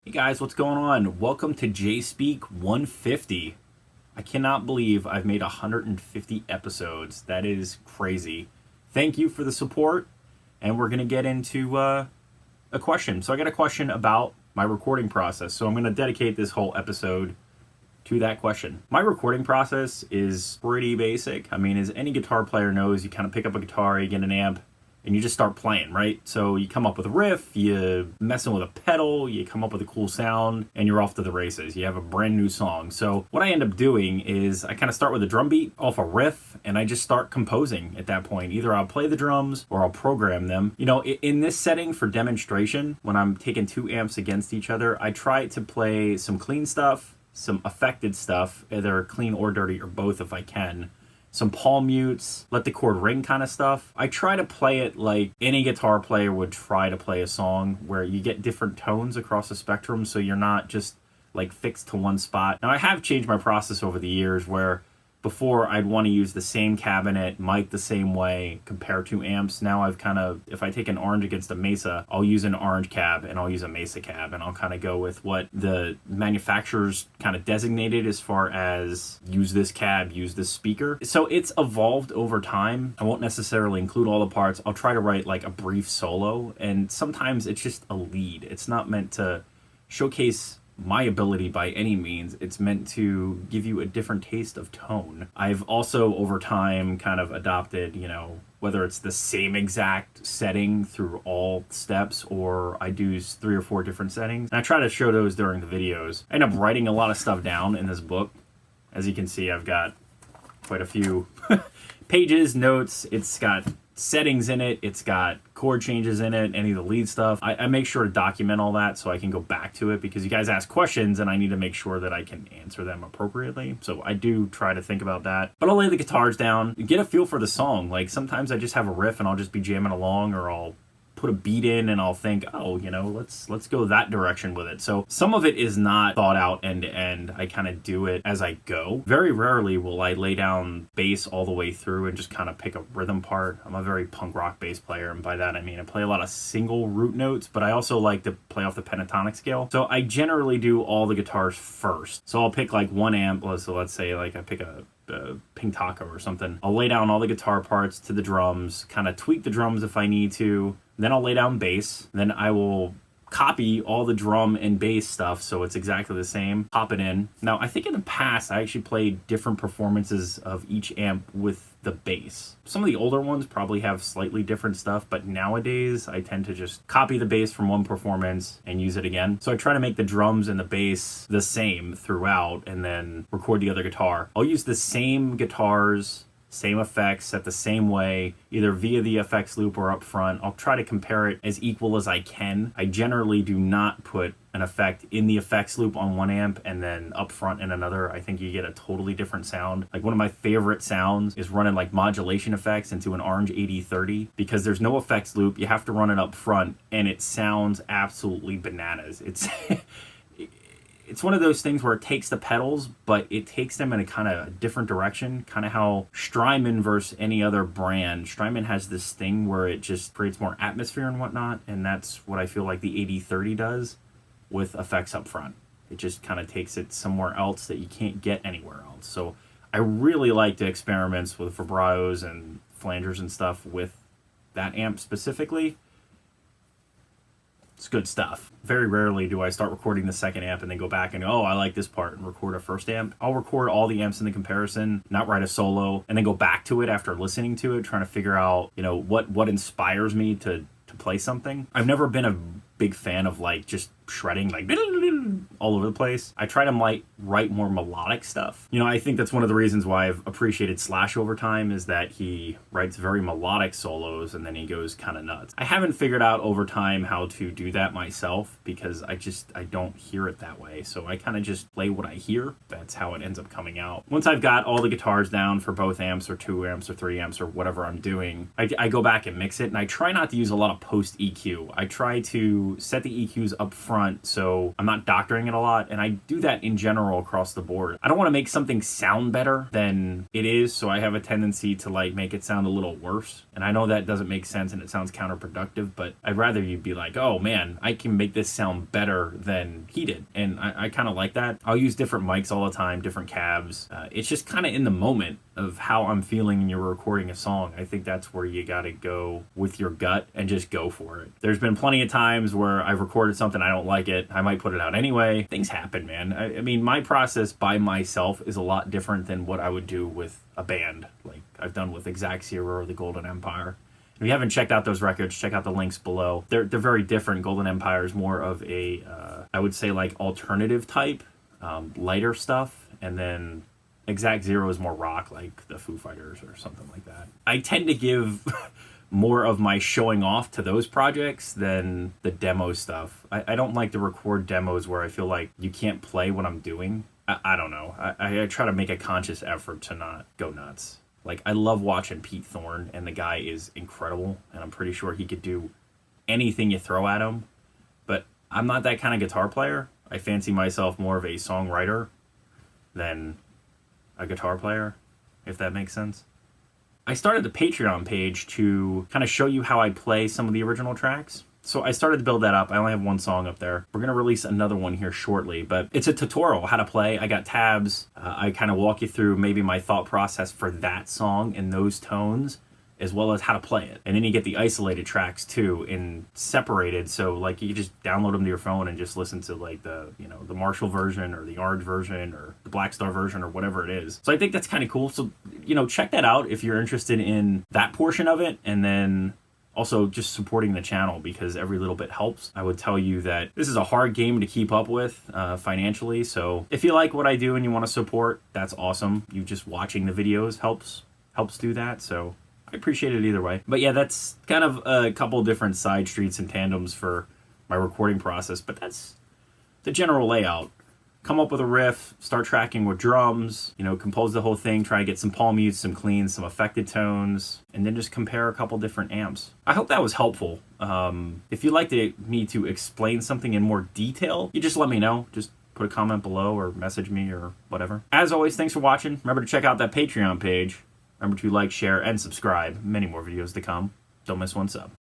Hey guys, what's going on? Welcome to Jay Speak 150. I cannot believe I've made 150 episodes. That is crazy. Thank you for the support, and we're going to get into a question. So I got a question about my recording process, so I'm going to dedicate this whole episode to that question. My recording process is pretty basic. I mean, as any guitar player knows, you kind of pick up a guitar, you get an amp, and you just start playing, right? So you come up with a riff, you messing with a pedal, you come up with a cool sound, and you're off to the races. You have a brand new song. So what I end up doing is I kind of start with a drum beat off a riff, and I just start composing at that point. Either I'll play the drums or I'll program them. You know, in this setting for demonstration, when I'm taking two amps against each other, I try to play some clean stuff, some affected stuff, either clean or dirty or both if I can. Some palm mutes, let the chord ring kind of stuff. I try to play it like any guitar player would try to play a song, where you get different tones across the spectrum, so you're not just like fixed to one spot. Now I have changed my process over the years, where before I'd want to use the same cabinet, mic the same way, compare two amps. Now I've kind of, if I take an orange against a Mesa, I'll use an orange cab and I'll use a Mesa cab, and I'll kind of go with what the manufacturers kind of designated as far as use this cab, use this speaker. So it's evolved over time. I won't necessarily include all the parts. I'll try to write like a brief solo, and sometimes it's just a lead. It's not meant to showcase my ability by any means. It's meant to give you a different taste of tone. I've also over time kind of adopted, you know, whether it's the same exact setting through all steps, or I do 3 or 4 different settings. And I try to show those during the videos. I end up writing a lot of stuff down in this book. As you can see, I've got quite a few pages, notes. It's got settings in it, it's got chord changes in it, any of the lead stuff. I make sure to document all that so I can go back to it, because you guys ask questions and I need to make sure that I can answer them appropriately. So I do try to think about that. But I'll lay the guitars down, get a feel for the song. Like sometimes I just have a riff and I'll just be jamming along, or I'll put a beat in and I'll think, oh, you know, let's go that direction with it. So some of it is not thought out end to end. I kind of do it as I go. Very rarely will I lay down bass all the way through and just kind of pick a rhythm part. I'm a very punk rock bass player, and by that I mean I play a lot of single root notes, but I also like to play off the pentatonic scale. So I generally do all the guitars first. So I'll pick like one amp, so let's say like I pick a Pink Taco or something. I'll lay down all the guitar parts to the drums, kind of tweak the drums if I need to. Then I'll lay down bass. Then I will copy all the drum and bass stuff so it's exactly the same, pop it in. Now I think in the past I actually played different performances of each amp with the bass. Some of the older ones probably have slightly different stuff, but nowadays I tend to just copy the bass from one performance and use it again. So I try to make the drums and the bass the same throughout, and then record the other guitar. I'll use the same guitars, same effects, set the same way, either via the effects loop or up front. I'll try to compare it as equal as I can. I generally do not put an effect in the effects loop on one amp and then up front in another. I think you get a totally different sound. Like one of my favorite sounds is running like modulation effects into an Orange 8030, because there's no effects loop. You have to run it up front and it sounds absolutely bananas. It's one of those things where it takes the pedals, but it takes them in a kind of different direction. Kind of how Strymon versus any other brand. Strymon has this thing where it just creates more atmosphere and whatnot, and that's what I feel like the 8030 does with effects up front. It just kind of takes it somewhere else that you can't get anywhere else. So I really like the experiments with vibratos and flangers and stuff with that amp specifically. It's good stuff. Very rarely do I start recording the second amp and then go back and, oh, I like this part, and record a first amp. I'll record all the amps in the comparison, not write a solo, and then go back to it after listening to it, trying to figure out, you know, what inspires me to play something. I've never been a big fan of like just shredding like all over the place. I try to write more melodic stuff. You know, I think that's one of the reasons why I've appreciated Slash over time, is that he writes very melodic solos and then he goes kind of nuts. I haven't figured out over time how to do that myself, because I don't hear it that way. So I kind of just play what I hear. That's how it ends up coming out. Once I've got all the guitars down for both amps or 2 amps or 3 amps or whatever I'm doing, I go back and mix it, and I try not to use a lot of post EQ. I try to set the EQs up front front, so I'm not doctoring it a lot, and I do that in general across the board. I don't want to make something sound better than it is, so I have a tendency to like make it sound a little worse. And I know that doesn't make sense and it sounds counterproductive, but I'd rather you be like, oh man, I can make this sound better than he did. And I kind of like that. I'll use different mics all the time, different cabs. It's just kind of in the moment of how I'm feeling when you're recording a song. I think that's where you got to go with your gut and just go for it. There's been plenty of times where I've recorded something, I don't like it, I might put it out anyway. Things happen, man. I mean, my process by myself is a lot different than what I would do with a band, like I've done with Exact Zero or the Golden Empire. If you haven't checked out those records, check out the links below. They're very different. Golden Empire is more of a, I would say like alternative type, lighter stuff, and then Exact Zero is more rock, like the Foo Fighters or something like that. I tend to give more of my showing off to those projects than the demo stuff. I don't like to record demos where I feel like you can't play what I'm doing. I don't know. I try to make a conscious effort to not go nuts. Like, I love watching Pete Thorne, and the guy is incredible, and I'm pretty sure he could do anything you throw at him. But I'm not that kind of guitar player. I fancy myself more of a songwriter than a guitar player, if that makes sense. I started the Patreon page to kind of show you how I play some of the original tracks. So I started to build that up. I only have one song up there. We're going to release another one here shortly, but it's a tutorial how to play. I got tabs. I kind of walk you through maybe my thought process for that song in those tones, as well as how to play it. And then you get the isolated tracks too, and separated. So like you just download them to your phone and just listen to like the, you know, the Marshall version or the Orange version or the Black Star version or whatever it is. So I think that's kind of cool. So, you know, check that out if you're interested in that portion of it. And then also just supporting the channel, because every little bit helps. I would tell you that this is a hard game to keep up with financially. So if you like what I do and you want to support, that's awesome. You just watching the videos helps do that. So I appreciate it either way. But yeah, that's kind of a couple different side streets and tandems for my recording process, but that's the general layout. Come up with a riff, start tracking with drums, you know, compose the whole thing, try to get some palm mutes, some cleans, some affected tones, and then just compare a couple different amps. I hope that was helpful. If you'd like me to explain something in more detail, you just let me know. Just put a comment below or message me or whatever. As always, thanks for watching. Remember to check out that Patreon page. Remember to like, share, and subscribe. Many more videos to come. Don't miss one sub.